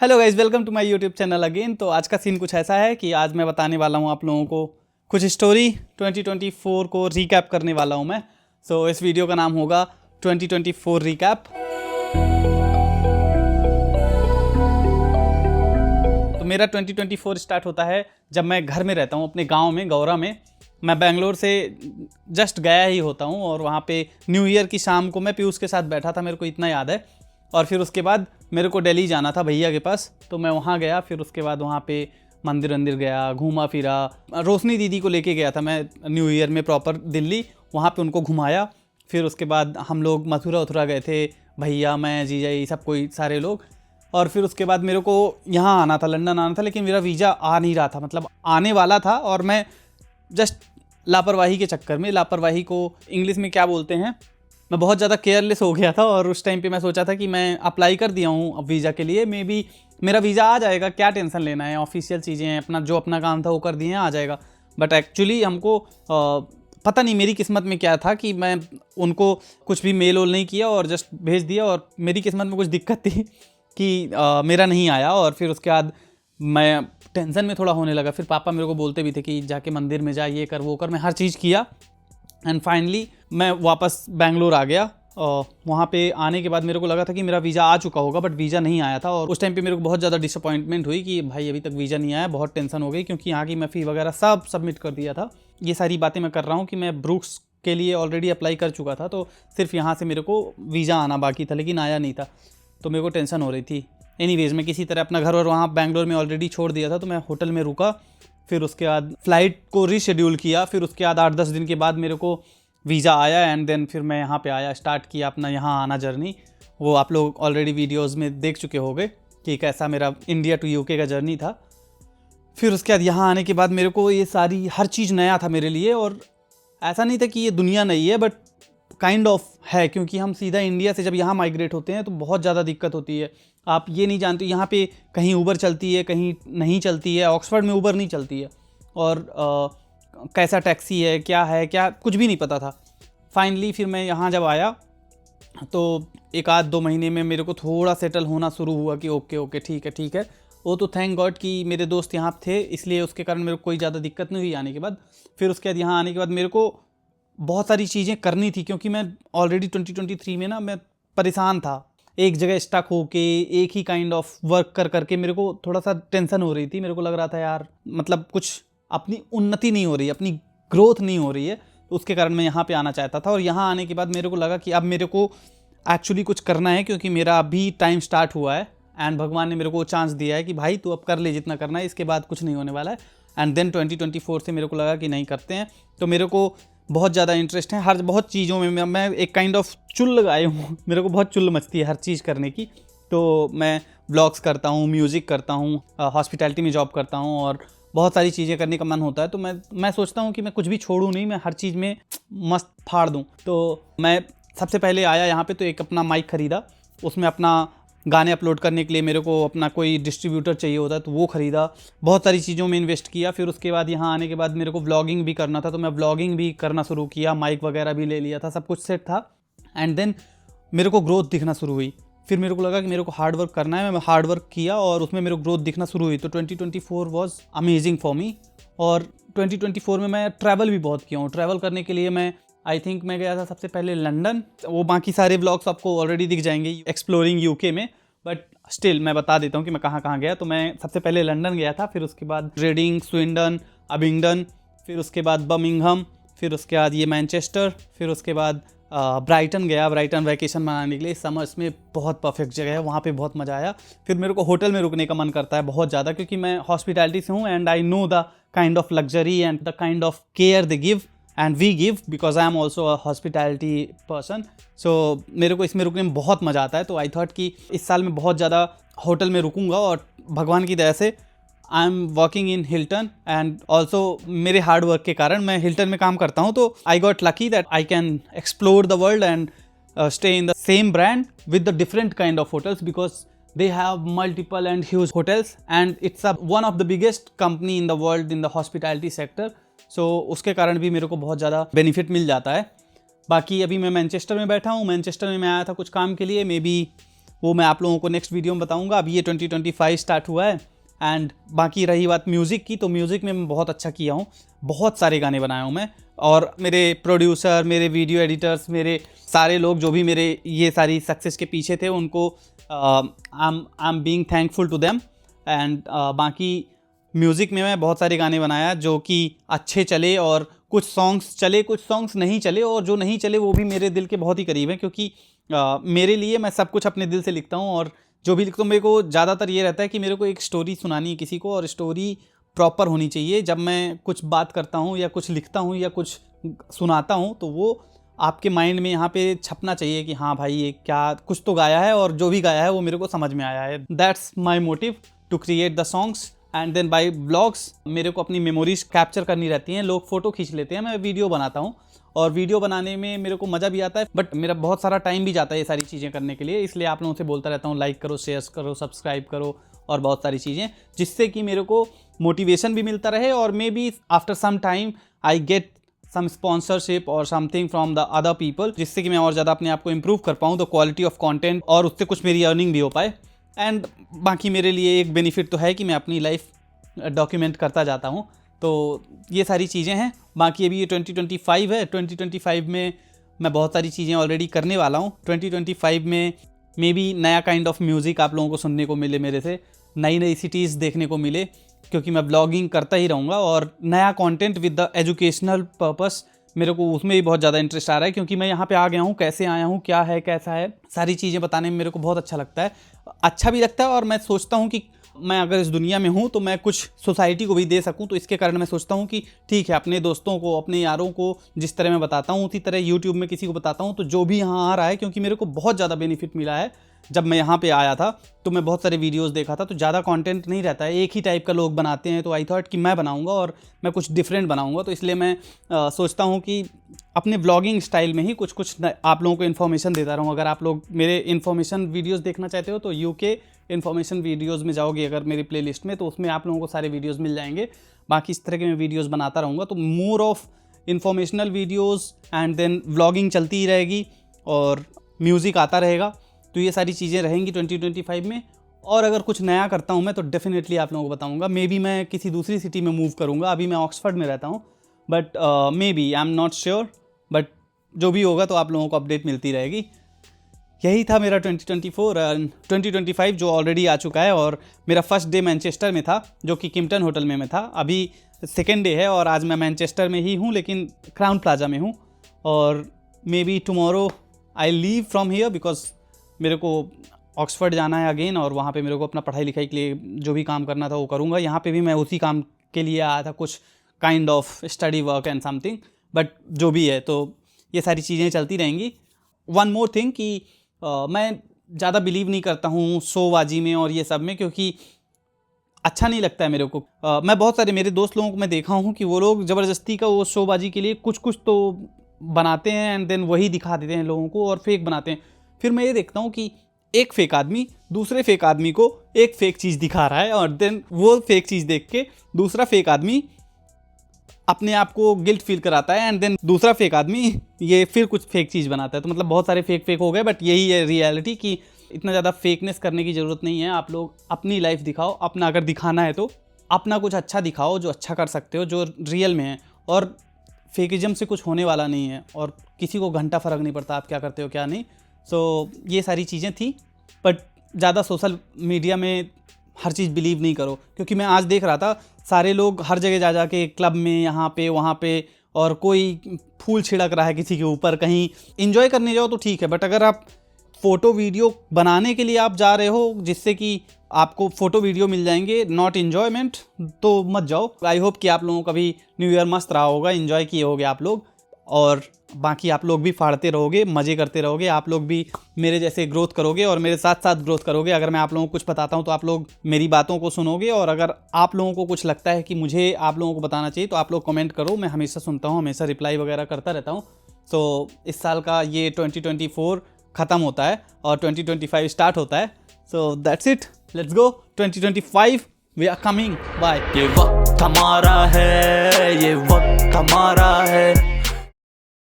Hello guys, welcome to my YouTube channel again. तो आज का सीन कुछ ऐसा है कि आज मैं बताने वाला हूँ आप लोगों को कुछ स्टोरी 2024 को रिकैप करने वाला हूँ मैं। सो इस वीडियो का नाम होगा 2024 रिकैप। तो मेरा 2024 स्टार्ट होता है जब मैं घर में रहता हूँ, अपने गाँव में, गौरा में। मैं बेंगलोर से जस्ट गया ही होता हूँ और वहाँ पे न्यू ईयर की शाम को मैं पीयूष के साथ बैठा था, मेरे को इतना याद है। और फिर उसके बाद मेरे को दिल्ली जाना था भैया के पास, तो मैं वहाँ गया। फिर उसके बाद वहाँ पे मंदिर वंदिर गया, घूमा फिरा। रोशनी दीदी को लेके गया था मैं न्यू ईयर में प्रॉपर दिल्ली, वहाँ पे उनको घुमाया। फिर उसके बाद हम लोग मथुरा उथुरा गए थे, भैया, मैं, जीजा, ये सब कोई सारे लोग। और फिर उसके बाद मेरे को यहाँ आना था, लंदन आना था, लेकिन मेरा वीज़ा आ नहीं रहा था। मतलब आने वाला था और मैं जस्ट लापरवाही के चक्कर में, लापरवाही को इंग्लिश में क्या बोलते हैं, मैं बहुत ज़्यादा केयरलेस हो गया था। और उस टाइम पे मैं सोचा था कि मैं अप्लाई कर दिया हूँ अब वीज़ा के लिए, मे बी मेरा वीज़ा आ जाएगा, क्या टेंशन लेना है, ऑफिशियल चीज़ें हैं, अपना काम था वो कर दिए हैं, आ जाएगा। बट एक्चुअली हमको पता नहीं मेरी किस्मत में क्या था कि मैं उनको कुछ भी मेल वोल नहीं किया और जस्ट भेज दिया। और मेरी किस्मत में कुछ दिक्कत थी कि मेरा नहीं आया। और फिर उसके बाद मैं टेंशन में थोड़ा होने लगा। फिर पापा मेरे को बोलते भी थे कि जाके मंदिर में जा, ये कर वो कर। मैं हर चीज़ किया एंड फाइनली मैं वापस बेंगलोर आ गया। और वहाँ पे आने के बाद मेरे को लगा था कि मेरा वीज़ा आ चुका होगा, बट वीज़ा नहीं आया था। और उस टाइम पे मेरे को बहुत ज़्यादा डिसअपॉइंटमेंट हुई कि भाई अभी तक वीज़ा नहीं आया। बहुत टेंशन हो गई क्योंकि यहाँ की मैं फ़ी वगैरह सब सबमिट कर दिया था। ये सारी बातें मैं कर रहा हूँ कि मैं ब्रूक्स के लिए ऑलरेडी अप्लाई कर चुका था, तो सिर्फ यहाँ से मेरे को वीज़ा आना बाकी था, लेकिन आया नहीं था। तो मेरे को टेंशन हो रही थी। एनीवेज़ मैं किसी तरह अपना घर और वहाँ बेंगलोर में ऑलरेडी छोड़ दिया था, तो मैं होटल में रुका। फिर उसके बाद फ़्लाइट को रीशेड्यूल किया। फिर उसके बाद 8-10 दिन के बाद मेरे को वीज़ा आया एंड देन फिर मैं यहाँ पे आया, स्टार्ट किया अपना यहाँ आना जर्नी। वो आप लोग ऑलरेडी वीडियोस में देख चुके होंगे कि कैसा मेरा इंडिया टू यूके का जर्नी था। फिर उसके बाद यहाँ आने के बाद मेरे को ये सारी हर चीज़ नया था मेरे लिए। और ऐसा नहीं था कि ये दुनिया नहीं है, बट काइंड ऑफ है, क्योंकि हम सीधा इंडिया से जब यहाँ माइग्रेट होते हैं तो बहुत ज़्यादा दिक्कत होती है। आप ये नहीं जानते यहाँ पे कहीं ऊबर चलती है, कहीं नहीं चलती है। ऑक्सफोर्ड में ऊबर नहीं चलती है और कैसा टैक्सी है, क्या कुछ भी नहीं पता था। फाइनली फिर मैं यहाँ जब आया तो 1-2 महीने में मेरे को थोड़ा सेटल होना शुरू हुआ कि ओके ठीक है। वो तो थैंक गॉड कि मेरे दोस्त यहाँ थे, इसलिए उसके कारण मेरे को कोई ज़्यादा दिक्कत नहीं हुई आने के बाद। फिर उसके बाद यहाँ आने के बाद मेरे को बहुत सारी चीज़ें करनी थी, क्योंकि मैं ऑलरेडी 2023 में ना मैं परेशान था। एक जगह स्टक होके एक ही काइंड ऑफ वर्क कर करके मेरे को थोड़ा सा टेंशन हो रही थी। मेरे को लग रहा था यार, मतलब कुछ अपनी उन्नति नहीं हो रही है, अपनी ग्रोथ नहीं हो रही है। तो उसके कारण मैं यहाँ पे आना चाहता था। और यहाँ आने के बाद मेरे को लगा कि अब मेरे को एक्चुअली कुछ करना है, क्योंकि मेरा अभी टाइम स्टार्ट हुआ है एंड भगवान ने मेरे को चांस दिया है कि भाई तू अब कर ले जितना करना है, इसके बाद कुछ नहीं होने वाला है। एंड देन 2024 से मेरे को लगा कि नहीं, करते हैं। तो मेरे को बहुत ज़्यादा इंटरेस्ट है हर बहुत चीज़ों में। मैं एक काइंड ऑफ चुल लगाए हूँ, मेरे को बहुत चुल मचती है हर चीज़ करने की। तो मैं व्लॉग्स करता हूँ, म्यूज़िक करता हूँ, हॉस्पिटैलिटी में जॉब करता हूँ और बहुत सारी चीज़ें करने का मन होता है। तो मैं सोचता हूँ कि मैं कुछ भी छोड़ूँ नहीं, मैं हर चीज़ में मस्त फाड़ दूँ। तो मैं सबसे पहले आया यहाँ पे तो एक अपना माइक ख़रीदा। उसमें अपना गाने अपलोड करने के लिए मेरे को अपना कोई डिस्ट्रीब्यूटर चाहिए होता है, तो वो ख़रीदा। बहुत सारी चीज़ों में इन्वेस्ट किया। फिर उसके बाद यहाँ आने के बाद मेरे को व्लॉगिंग भी करना था, तो मैं व्लॉगिंग भी करना शुरू किया, माइक वगैरह भी ले लिया था, सब कुछ सेट था। एंड देन मेरे को ग्रोथ दिखना शुरू हुई। फिर मेरे को लगा कि मेरे को हार्ड वर्क करना है। मैं हार्ड वर्क किया और उसमें मेरे को ग्रोथ दिखना शुरू हुई। तो 2024 वॉज अमेजिंग फॉर मी। और 2024 में मैं ट्रैवल भी बहुत किया हूँ। ट्रैवल करने के लिए मैं आई थिंक मैं गया था सबसे पहले लंदन। वो बाकी सारे व्लॉग्स आपको ऑलरेडी दिख जाएंगे एक्सप्लोरिंग यूके में, बट स्टिल मैं बता देता हूँ कि मैं कहाँ कहाँ गया। तो मैं सबसे पहले लंदन गया था, फिर उसके बाद रीडिंग, स्विंडन, अबिंगडन, फिर उसके बाद बर्मिंघम, फिर उसके बाद ये मैनचेस्टर, फिर उसके बाद ब्राइटन गया। ब्राइटन वैकेशन मनाने के लिए, समर्स में बहुत परफेक्ट जगह है, वहाँ पे बहुत मज़ा आया। फिर मेरे को होटल में रुकने का मन करता है बहुत ज़्यादा, क्योंकि मैं हॉस्पिटैलिटी से हूँ and I know the kind of luxury and the kind of care they give and we give, because I am also a hospitality person. So मेरे को इसमें रुकने में बहुत मज़ा आता है। तो आई थॉट कि इस साल में बहुत ज़्यादा होटल में रुकूंगा। और भगवान की दया से I am working in Hilton and also मेरे हार्ड वर्क के कारण मैं हिल्टन में काम करता हूँ। तो I got lucky that I can explore the world and stay in the same brand with the different kind of hotels, because they have multiple and huge hotels and it's one of the biggest company in the world in the hospitality sector. So उसके कारण भी मेरे को बहुत ज़्यादा benefit मिल जाता है। बाकी अभी मैं मैनचेस्टर में बैठा हूँ। मैनचेस्टर में मैं आया था कुछ काम के लिए, मे बी वो मैं आप लोगों को नेक्स्ट वीडियो में बताऊंगा। अभी ये 2025 स्टार्ट हुआ है। एंड बाकी रही बात म्यूज़िक की, तो म्यूज़िक में मैं बहुत अच्छा किया हूँ, बहुत सारे गाने बनाया हूँ मैं। और मेरे प्रोड्यूसर, मेरे वीडियो एडिटर्स, मेरे सारे लोग जो भी मेरे ये सारी सक्सेस के पीछे थे, उनको I am being thankful to them. And बाकी म्यूज़िक में मैं बहुत सारे गाने बनाया जो कि अच्छे चले, और कुछ सॉन्ग्स चले, कुछ सॉन्ग्स नहीं चले, और जो नहीं चले वो भी मेरे दिल के बहुत ही करीब हैं, क्योंकि मेरे लिए मैं सब कुछ अपने दिल से लिखता हूँ। और जो भी लिखता हूँ, मेरे को ज़्यादातर ये रहता है कि मेरे को एक स्टोरी सुनानी है किसी को, और स्टोरी प्रॉपर होनी चाहिए। जब मैं कुछ बात करता हूँ या कुछ लिखता हूँ या कुछ सुनाता हूँ, तो वो आपके माइंड में यहाँ पे छपना चाहिए कि हाँ भाई, ये क्या कुछ तो गाया है, और जो भी गाया है वो मेरे को समझ में आया है। That's my motive to create the songs. And then by blogs मेरे को अपनी मेमोरीज कैप्चर करनी रहती हैं। लोग फ़ोटो खींच लेते हैं, मैं वीडियो बनाता हूँ, और वीडियो बनाने में मेरे को मज़ा भी आता है, बट मेरा बहुत सारा टाइम भी जाता है ये सारी चीज़ें करने के लिए। इसलिए आप लोगों से बोलता रहता हूँ, लाइक करो, शेयर करो, सब्सक्राइब करो, और बहुत सारी चीज़ें, जिससे कि मेरे को मोटिवेशन भी मिलता रहे, और may be after some time I get some sponsorship और something from the other people, जिससे कि मैं और ज़्यादा अपने आप को इम्प्रूव कर पाऊँ, द क्वालिटी ऑफ कंटेंट, और उससे कुछ मेरी अर्निंग भी हो पाए। एंड बाकी मेरे लिए एक बेनिफिट तो है कि मैं अपनी लाइफ डॉक्यूमेंट करता जाता हूँ। तो ये सारी चीज़ें हैं। बाकी अभी ये 2025 है। 2025 में मैं बहुत सारी चीज़ें ऑलरेडी करने वाला हूँ। 2025 में मे बी नया काइंड ऑफ म्यूज़िक आप लोगों को सुनने को मिले मेरे से, नई नई सिटीज़ देखने को मिले, क्योंकि मैं ब्लॉगिंग करता ही रहूँगा, और नया content with the educational purpose, मेरे को उसमें भी बहुत ज़्यादा इंटरेस्ट आ रहा है, क्योंकि मैं यहाँ पे आ गया हूँ, कैसे आया हूँ, क्या है, कैसा है, सारी चीज़ें बताने में मेरे को बहुत अच्छा लगता है, अच्छा भी लगता है। और मैं सोचता हूँ कि मैं अगर इस दुनिया में हूँ तो मैं कुछ सोसाइटी को भी दे सकूँ। तो इसके कारण मैं सोचता हूँ कि ठीक है, अपने दोस्तों को, अपने यारों को जिस तरह मैं बताता हूँ, उसी तरह यूट्यूब में किसी को बताता हूँ, तो जो भी यहाँ आ रहा है, क्योंकि मेरे को बहुत ज़्यादा बेनिफिट मिला है। जब मैं यहाँ पे आया था तो मैं बहुत सारे वीडियोस देखा था, तो ज़्यादा कंटेंट नहीं रहता है, एक ही टाइप का लोग बनाते हैं। तो आई थॉट कि मैं बनाऊँगा और मैं कुछ डिफरेंट बनाऊँगा। तो इसलिए मैं सोचता हूँ कि अपने व्लॉगिंग स्टाइल में ही कुछ कुछ आप लोगों को इन्फॉर्मेशन देता रहूँ। अगर आप लोग मेरे इन्फॉर्मेशन वीडियोस देखना चाहते हो तो यूके इन्फॉर्मेशन वीडियोस में जाओगे अगर मेरी प्लेलिस्ट में, तो उसमें आप लोगों को सारे वीडियोस मिल जाएंगे। बाकी इस तरह के मैं वीडियोस बनाता रहूँगा। तो more of informational videos and then vlogging चलती ही रहेगी और म्यूज़िक आता रहेगा। तो ये सारी चीज़ें रहेंगी 2025 में। और अगर कुछ नया करता हूँ मैं तो डेफिनेटली आप लोगों को बताऊँगा। मे बी मैं किसी दूसरी सिटी में मूव करूँगा। अभी मैं ऑक्सफर्ड में रहता हूँ, but may be, I am not sure, but जो भी होगा तो आप लोगों को अपडेट मिलती रहेगी। यही था मेरा 2024 एंड 2025 जो ऑलरेडी आ चुका है। और मेरा फर्स्ट डे मैनचेस्टर में था, जो कि किम्पटन होटल में मैं था। अभी सेकेंड डे है और आज मैं मैनचेस्टर में ही हूँ, लेकिन क्राउन प्लाजा में हूँ। और may be tomorrow I leave from here because मेरे को ऑक्सफर्ड जाना है अगेन, और वहाँ पे मेरे को अपना पढ़ाई लिखाई के लिए जो भी काम करना था वो करूँगा। यहाँ पे भी मैं उसी काम के लिए आया था, कुछ kind of study work and something, but जो भी है तो ये सारी चीज़ें चलती रहेंगी। वन मोर थिंग कि मैं ज़्यादा बिलीव नहीं करता हूँ शोबाजी में और ये सब में, क्योंकि अच्छा नहीं लगता है मेरे को। मैं बहुत सारे मेरे दोस्त लोगों को मैं देखा हूँ कि वो लोग ज़बरदस्ती का वो शोबाजी के लिए कुछ कुछ तो बनाते हैं एंड देन वही दिखा देते हैं लोगों को और फेक बनाते हैं। फिर मैं ये देखता हूँ कि एक फेक आदमी दूसरे फेक आदमी को एक फेक चीज़ दिखा रहा है, और देन वो फेक चीज़ देख के दूसरा फेक आदमी अपने आप को गिल्ट फील कराता है, एंड देन दूसरा फेक आदमी ये फिर कुछ फेक चीज़ बनाता है। तो मतलब बहुत सारे फेक हो गए, बट यही है रियलिटी कि इतना ज़्यादा फेकनेस करने की ज़रूरत नहीं है। आप लोग अपनी लाइफ दिखाओ, अपना अगर दिखाना है तो अपना कुछ अच्छा दिखाओ, जो अच्छा कर सकते हो, जो रियल में है। और फेकिज्म से कुछ होने वाला नहीं है, और किसी को घंटा फ़र्क नहीं पड़ता आप क्या करते हो क्या नहीं। सो ये सारी चीज़ें थी, बट ज़्यादा सोशल मीडिया में हर चीज़ बिलीव नहीं करो, क्योंकि मैं आज देख रहा था सारे लोग हर जगह जा के क्लब में यहाँ पे वहाँ पे, और कोई फूल छिड़क रहा है किसी के ऊपर। कहीं इन्जॉय करने जाओ तो ठीक है, बट अगर आप फ़ोटो वीडियो बनाने के लिए आप जा रहे हो जिससे कि आपको फ़ोटो वीडियो मिल जाएंगे, नॉट इन्जॉयमेंट, तो मत जाओ। आई होप कि आप लोगों का भी न्यू ईयर मस्त रहा होगा, इन्जॉय किए होगे आप लोग, और बाकी आप लोग भी फाड़ते रहोगे, मज़े करते रहोगे। आप लोग भी मेरे जैसे ग्रोथ करोगे और मेरे साथ साथ ग्रोथ करोगे। अगर मैं आप लोगों को कुछ बताता हूँ तो आप लोग मेरी बातों को सुनोगे, और अगर आप लोगों को कुछ लगता है कि मुझे आप लोगों को बताना चाहिए तो आप लोग कमेंट करो। मैं हमेशा सुनता हूँ, हमेशा रिप्लाई वगैरह करता रहता हूँ। सो इस साल का ये 2024 ख़त्म होता है और 2025 स्टार्ट होता है। So that's it, let's go 2025, we are coming, bye. ये वक्त हमारा है, ये वक्त हमारा है।